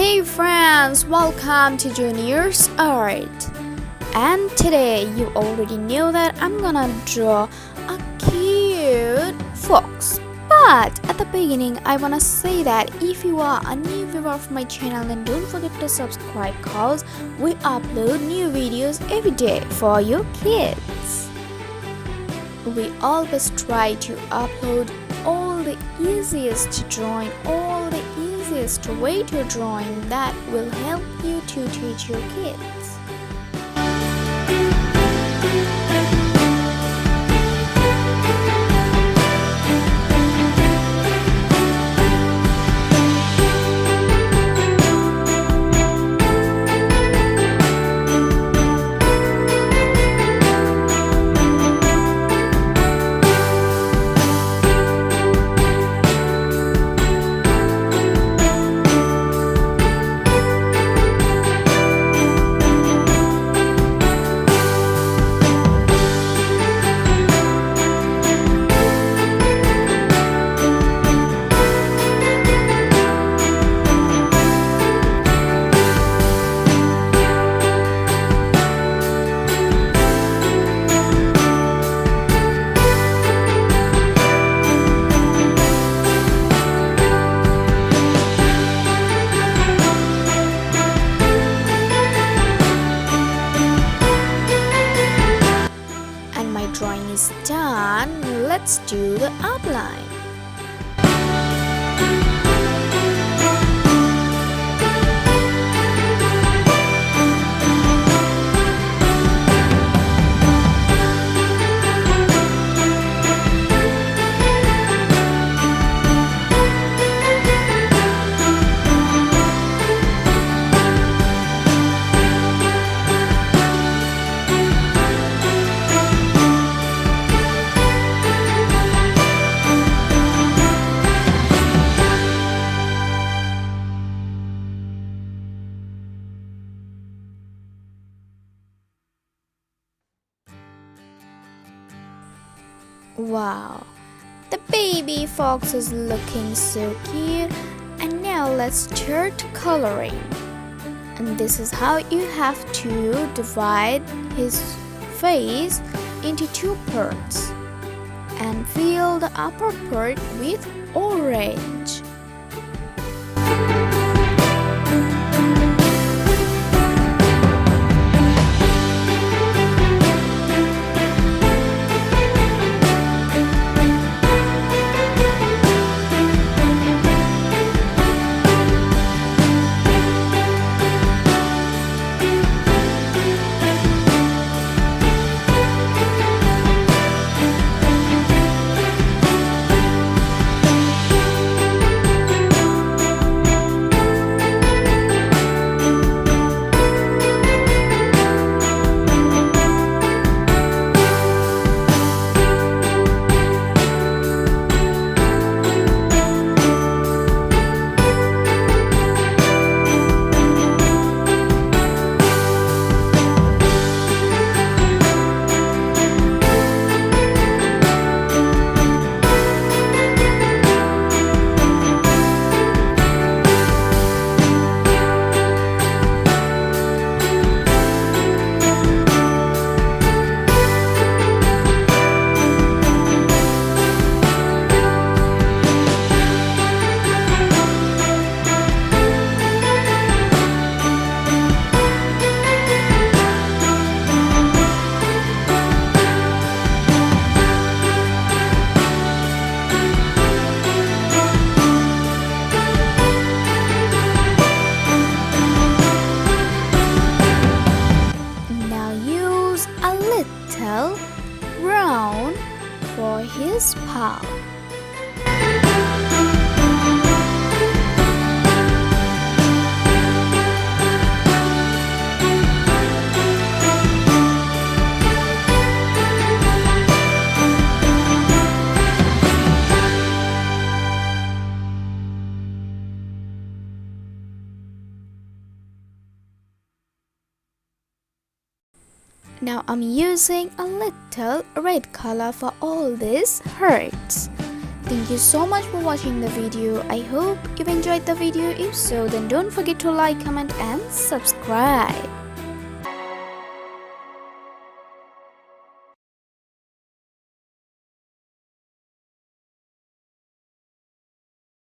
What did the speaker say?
Hey friends, welcome to Junior's Art. And today you already know that I'm gonna draw a cute fox. But at the beginning I wanna say that if you are a new viewer of my channel, then don't forget to subscribe cause we upload new videos every day for your kids. We always try to upload all the easiest drawing, all the easiest way to drawing that will help you to teach your kids. Drawing is done. Let's do the outline. Wow, the baby fox is looking so cute. And now let's start coloring. And this is how you have to divide his face into two parts and fill the upper part with orange. Brown for his paw. Now I'm using a little red color for all these hearts. Thank you so much for watching the video. I hope you enjoyed the video. If so, then don't forget to like, comment and subscribe.